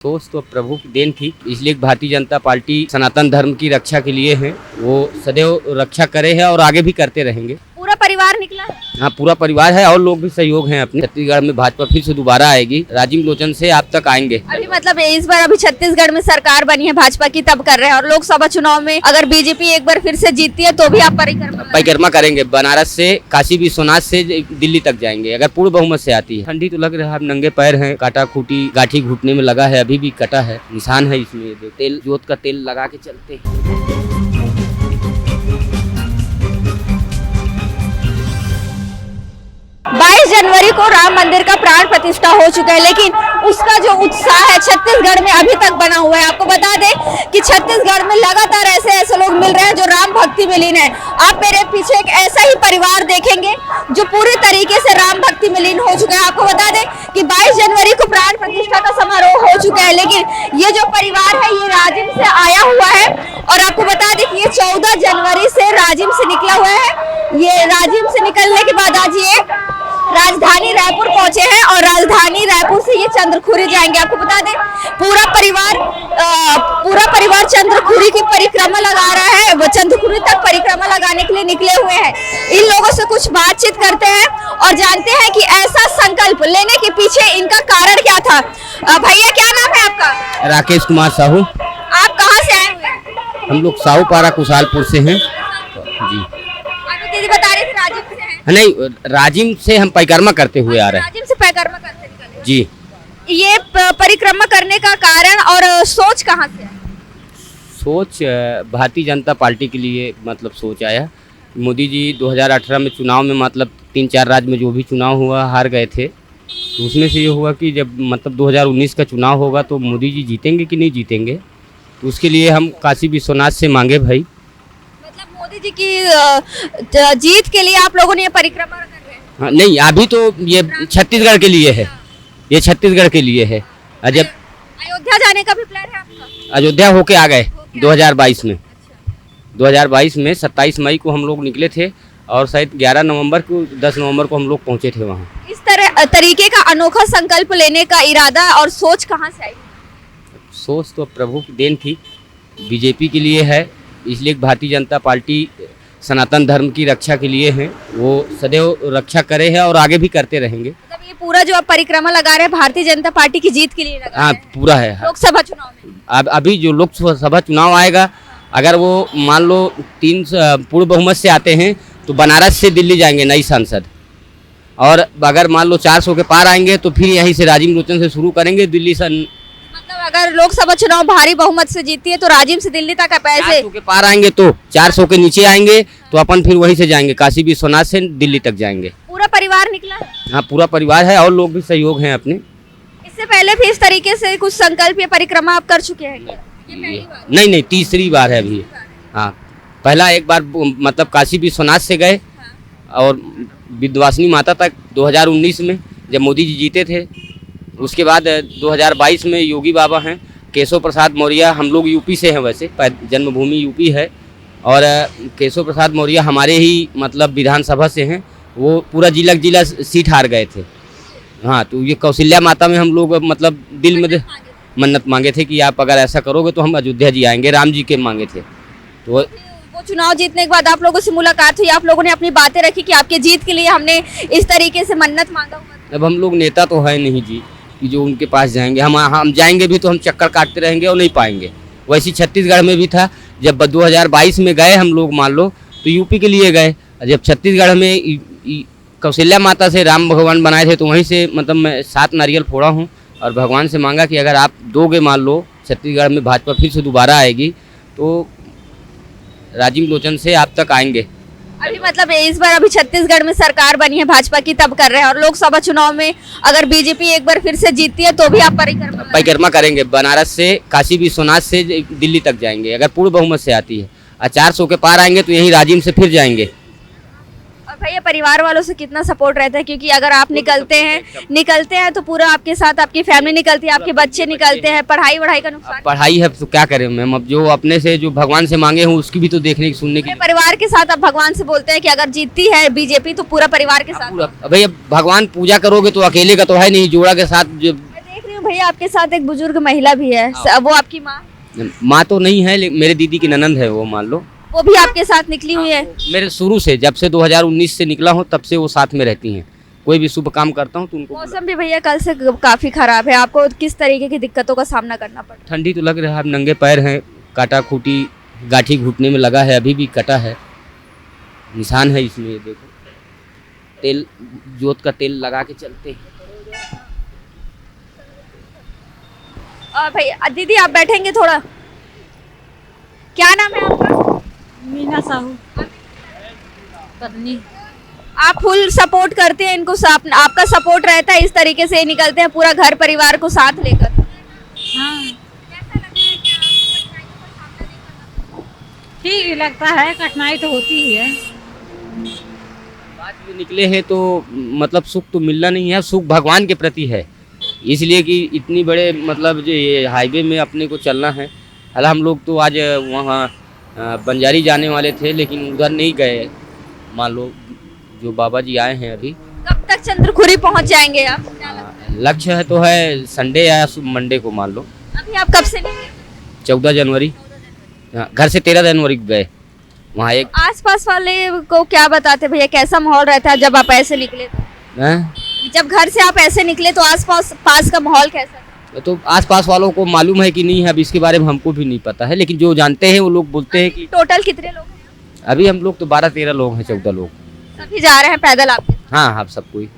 सोच तो प्रभु की देन थी, इसलिए भारतीय जनता पार्टी सनातन धर्म की रक्षा के लिए है। वो सदैव रक्षा करे है और आगे भी करते रहेंगे। पूरा परिवार निकला है। हाँ, पूरा परिवार है और लोग भी सहयोग हैं अपने। छत्तीसगढ़ में भाजपा फिर से दोबारा आएगी, राजीव लोचन से आप तक आएंगे। अभी मतलब इस बार अभी छत्तीसगढ़ में सरकार बनी है भाजपा की, तब कर रहे हैं। और लोकसभा चुनाव में अगर बीजेपी एक बार फिर से जीतती है तो भी आप परिक्रमा करेंगे। बनारस से, काशी विश्वनाथ से दिल्ली तक जाएंगे अगर पूर्ण बहुमत से आती है। ठंडी तो लग रहा है, नंगे पैर हैं, काटा खूटी गाठी घुटने में लगा है, अभी भी कटा है, निशान है इसमें। तेल जोत का तेल लगा के चलते हैं। 22 जनवरी को राम मंदिर का प्राण प्रतिष्ठा हो चुका है, लेकिन उसका जो उत्साह है छत्तीसगढ़ में अभी तक बना हुआ है। आपको बता दें कि छत्तीसगढ़ में लगातार ऐसे लोग मिल रहे हैं जो राम भक्ति में लीन है। आप मेरे पीछे एक ऐसा ही परिवार देखेंगे जो पूरी तरीके से राम भक्ति में लीन हो चुका है। आपको बता दें कि 22 जनवरी को प्राण प्रतिष्ठा का समारोह हो चुका है, लेकिन ये जो परिवार है ये राजिम से आया हुआ है। और आपको बता दें कि ये 14 जनवरी से राजिम से निकला हुआ है। ये राजिम से निकलने के बाद आज ये राजधानी रायपुर पहुंचे हैं और राजधानी रायपुर से ये चंद्रखुरी जाएंगे। आपको बता दें पूरा परिवार चंद्रखुरी की परिक्रमा लगा रहा है। वो चंद्रखुरी तक परिक्रमा लगाने के लिए निकले हुए हैं। इन लोगों से कुछ बातचीत करते हैं और जानते हैं कि ऐसा संकल्प लेने के पीछे इनका कारण क्या था। भैया क्या नाम है आपका? राकेश कुमार साहू। आप कहाँ से आए हुए हैं? हम लोग साहूपारा कुशालपुर से हैं जी। दीदी बता रही थी राजिम से हैं। नहीं, राजिम से हम परिक्रमा करते हुए आ रहे हैं। राजिम से परिक्रमा करते निकले जी। ये परिक्रमा करने का कारण और सोच कहाँ से है? सोच भारतीय जनता पार्टी के लिए मतलब सोच आया। मोदी जी 2018 में चुनाव में मतलब 3-4 राज्य में जो भी चुनाव हुआ हार गए थे, तो उसमें से ये हुआ कि जब मतलब 2019 का चुनाव होगा तो मोदी जी जीतेंगे कि नहीं जीतेंगे, तो उसके लिए हम काशी विश्वनाथ से मांगे भाई। मोदी जी की जीत के लिए आप लोगों ने ये परिक्रमा कर रहे हैं? हाँ, नहीं, अभी तो ये छत्तीसगढ़ के लिए है, ये छत्तीसगढ़ के लिए है। जब अयोध्या जाने का भी प्लान है आपका? अयोध्या होके आ गए 2022 में। 2022 में 27 मई को हम लोग निकले थे और शायद 11 नवंबर को 10 नवंबर को हम लोग पहुंचे थे वहाँ। इस तरीके का अनोखा संकल्प लेने का इरादा और सोच कहाँ से आई? सोच तो प्रभु की देन थी, बीजेपी के लिए है, इसलिए भारतीय जनता पार्टी सनातन धर्म की रक्षा के लिए है। वो सदैव रक्षा करे है और आगे भी करते रहेंगे। मतलब ये पूरा जो आप परिक्रमा लगा रहे हैं भारतीय जनता पार्टी की जीत के लिए लगा हाँ, रहे हैं? पूरा है। लोकसभा चुनाव में अभी जो लोकसभा चुनाव आएगा, अगर वो मान लो 3 पूर्ण बहुमत से आते हैं तो बनारस से दिल्ली जाएंगे नई सांसद, और अगर मान लो 400 के पार आएंगे तो फिर यहीं से राजीव लोचन से शुरू करेंगे दिल्ली से। मतलब अगर लोकसभा चुनाव भारी बहुमत से जीती है तो राजिम से दिल्ली तक आप ऐसे 400 के पार आएंगे तो 400 के नीचे आएंगे तो अपन फिर वहीं से जाएंगे, काशी विश्वनाथ से दिल्ली तक जाएंगे। पूरा परिवार निकला है। हाँ, पूरा परिवार है और लोग भी सहयोग हैं अपने। इससे पहले भी इस तरीके से कुछ संकल्प या परिक्रमा आप कर चुके हैं क्या? नहीं, तीसरी बार है अभी। हाँ, पहला एक बार मतलब काशी विश्वनाथ से गए और विंध्यवासिनी माता तक 2019 में जब मोदी जी जीते थे। उसके बाद 2022 में योगी बाबा हैं, केशव प्रसाद मौर्य, हम लोग यूपी से हैं, वैसे जन्मभूमि यूपी है, और केशव प्रसाद मौर्य हमारे ही मतलब विधानसभा से हैं। वो पूरा जिला सीट हार गए थे। हाँ, तो ये कौशल्या माता में हम लोग मतलब दिल में मन्नत मांगे थे कि आप अगर ऐसा करोगे तो हम अयोध्या जी आएंगे, राम जी के मांगे थे। तो वो चुनाव जीतने के बाद आप लोगों से मुलाकात हुई, आप लोगों ने अपनी बातें रखी कि आपके जीत के लिए हमने इस तरीके से मन्नत मांगा हुआ। अब हम लोग नेता तो है नहीं जी कि जो उनके पास जाएंगे। हम जाएंगे भी तो हम चक्कर काटते रहेंगे और नहीं पाएंगे। वैसे छत्तीसगढ़ में भी था, जब 2022 में गए हम लोग मान लो तो यूपी के लिए गए। जब छत्तीसगढ़ में कौशल्या माता से राम भगवान बनाए थे तो वहीं से मतलब मैं 7 नारियल फोड़ा हूँ और भगवान से मांगा कि अगर आप दोगे, मान लो छत्तीसगढ़ में भाजपा फिर से दोबारा आएगी तो राजीव लोचन से आप तक आएंगे। अभी मतलब इस बार अभी छत्तीसगढ़ में सरकार बनी है भाजपा की, तब कर रहे हैं। और लोकसभा चुनाव में अगर बीजेपी एक बार फिर से जीतती है तो भी आप परिक्रमा करेंगे। बनारस से, काशी विश्वनाथ से दिल्ली तक जाएंगे अगर पूर्ण बहुमत से आती है, और 400 के पार आएंगे तो यहीं राजिम से फिर जाएंगे। और भैया परिवार वालों से कितना सपोर्ट रहता है? क्योंकि अगर आप निकलते हैं तो पूरा आपके साथ आपकी फैमिली निकलती है, आपके बच्चे निकलते हैं, पढ़ाई का नुकसान। पढ़ाई है तो क्या करें मैम, अब जो अपने से जो भगवान से मांगे हूँ उसकी भी तो देखने की सुनने की। परिवार के साथ आप भगवान से बोलते हैं कि अगर जीतती है बीजेपी तो पूरा परिवार के साथ। भैया भगवान पूजा करोगे तो अकेले का तो है नहीं, जोड़ा के साथ। भैया आपके साथ एक बुजुर्ग महिला भी है, वो आपकी माँ? माँ तो नहीं है, मेरे दीदी की ननंद है वो, मान लो। वो भी आपके साथ निकली हुई है? मेरे शुरू से, जब से 2019 से निकला हूँ तब से वो साथ में रहती हैं। कोई भी शुभ काम करता हूँ तो उनको। मौसम भी भैया कल से काफी खराब है, आपको किस तरीके की दिक्कतों का सामना करना पड़ रहा है? ठंडी तो लग रहा है, नंगे पैर हैं, काटा खूटी गाठी घुटने में लगा है, अभी भी कटा है, निशान है इसमें, ये देखो। तेल, जोत का तेल लगा के चलते हैं। भैया दीदी आप बैठेंगे थोड़ा? क्या नाम है आपका? मीना साहू पत्नी। आप फुल सपोर्ट करते हैं इनको, आपका सपोर्ट रहता है, इस तरीके से निकलते हैं पूरा घर परिवार को साथ लेकर? हाँ ठीक ही लगता है, कठिनाई तो होती ही है। बात ये निकले हैं तो मतलब सुख तो मिलना नहीं है, सुख भगवान के प्रति है, इसलिए कि इतनी बड़े मतलब जो ये हाईवे में अपने को चलना है। हालांकि हम लोग तो आज वहाँ बंजारी जाने वाले थे लेकिन उधर नहीं गए, मान लो जो बाबा जी आए हैं अभी। कब तक चंद्रखुरी पहुंच जाएंगे आप? लक्ष्य है तो है संडे या मंडे को, मान लो। अभी आप कब से निकले? 14 जनवरी, घर से 13 जनवरी को गए। वहाँ एक आसपास वाले को क्या बताते भैया, कैसा माहौल रहता है जब आप ऐसे निकले तो? जब घर से आप ऐसे निकले तो पास का माहौल कैसा था? तो आसपास वालों को मालूम है कि नहीं है, अब इसके बारे में हमको भी नहीं पता है, लेकिन जो जानते हैं वो लोग बोलते हैं कि। टोटल कितने लोग हैं? अभी हम लोग तो 12-13 लोग हैं, 14 लोग। सभी जा रहे हैं पैदल आपके? हाँ हाँ, सब कोई,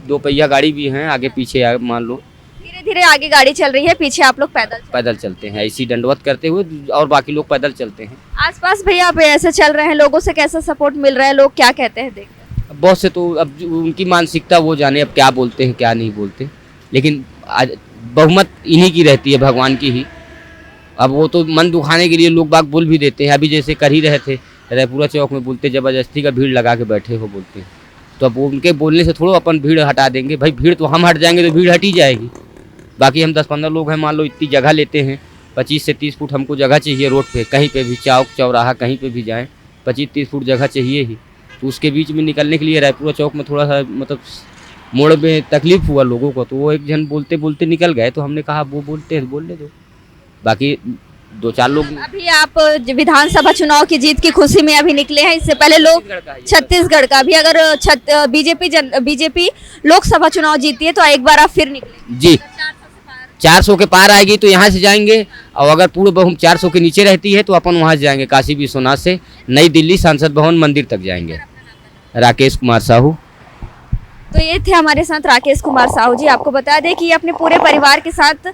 2 पहिया गाड़ी भी हैं आगे पीछे, मान लो। धीरे धीरे आगे गाड़ी चल रही है, पीछे आप लोग पैदल चलते हैं, ऐसी दंडवत करते हुए, और बाकी लोग पैदल चलते हैं। आसपास भैया आप ऐसे चल रहे हैं, लोगों से कैसा सपोर्ट मिल रहा है, लोग क्या कहते हैं देखकर? बहुत से तो अब उनकी मानसिकता वो जाने, अब क्या बोलते हैं क्या नहीं बोलते, लेकिन आज बहुमत इन्हीं की रहती है, भगवान की ही। अब वो तो मन दुखाने के लिए लोग बाग बोल भी देते हैं, अभी जैसे कर ही रहे थे रायपुरा चौक में, बोलते जबरदस्ती का भीड़ लगा के बैठे हो बोलते हैं, तो अब उनके बोलने से थोड़ा अपन भीड़ हटा देंगे, भाई भीड़ तो हम हट जाएंगे तो भीड़ हट ही जाएगी। बाकी हम 10-15 लोग हैं, मान लो इतनी जगह लेते हैं, 25 से 30 फुट हमको जगह चाहिए रोड पे, कहीं पे भी चौक चौराहा कहीं पे भी जाएं 25-30 फुट जगह चाहिए ही। तो उसके बीच में निकलने के लिए रायपुरा चौक में थोड़ा सा मतलब मोड़ में तकलीफ हुआ लोगों को, तो वो एक जन बोलते बोलते निकल गए, तो हमने कहा वो बोलते हैं बोलने दो, बाकी 2-4 लोग। अभी आप विधानसभा चुनाव की जीत की खुशी में अभी निकले हैं, इससे पहले लोग छत्तीसगढ़ का भी, अगर बीजेपी लोकसभा चुनाव जीती है तो एक बार आप फिर निकले जी। 400 के पार आएगी तो यहाँ से जाएंगे, और अगर पूर्ण बहुमत 400 के नीचे रहती है तो अपन वहाँ से जाएंगे, काशी विश्वनाथ से नई दिल्ली सांसद भवन मंदिर तक जाएंगे। राकेश कुमार साहू। तो ये थे हमारे साथ राकेश कुमार साहू जी। आपको बता दें कि ये अपने पूरे परिवार के साथ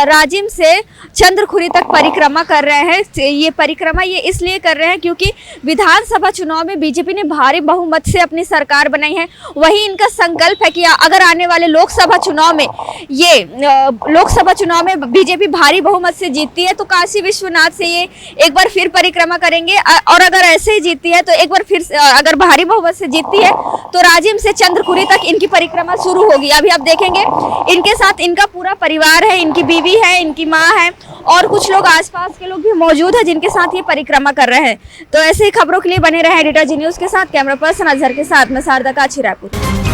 राजिम से चंद्रखुरी तक परिक्रमा कर रहे हैं। ये परिक्रमा ये इसलिए कर रहे हैं क्योंकि विधानसभा चुनाव में बीजेपी ने भारी बहुमत से अपनी सरकार बनाई है। वही इनका संकल्प है कि अगर आने वाले लोकसभा चुनाव में बीजेपी भारी बहुमत से जीतती है तो काशी विश्वनाथ से ये एक बार फिर परिक्रमा करेंगे, और अगर ऐसे ही जीतती है तो एक बार फिर अगर भारी बहुमत से जीतती है तो राजिम से चंद्रखुरी तक इनकी परिक्रमा शुरू होगी। अभी आप देखेंगे इनके साथ इनका पूरा परिवार है, इनकी बीवी है, इनकी माँ है, और कुछ लोग आसपास के लोग भी मौजूद हैं जिनके साथ ये परिक्रमा कर रहे हैं। तो ऐसे ही खबरों के लिए बने रहे एडिटर जी न्यूज़ के साथ। कैमरा पर्सन अजहर के साथ मैं शारदा काछी, रायपुर।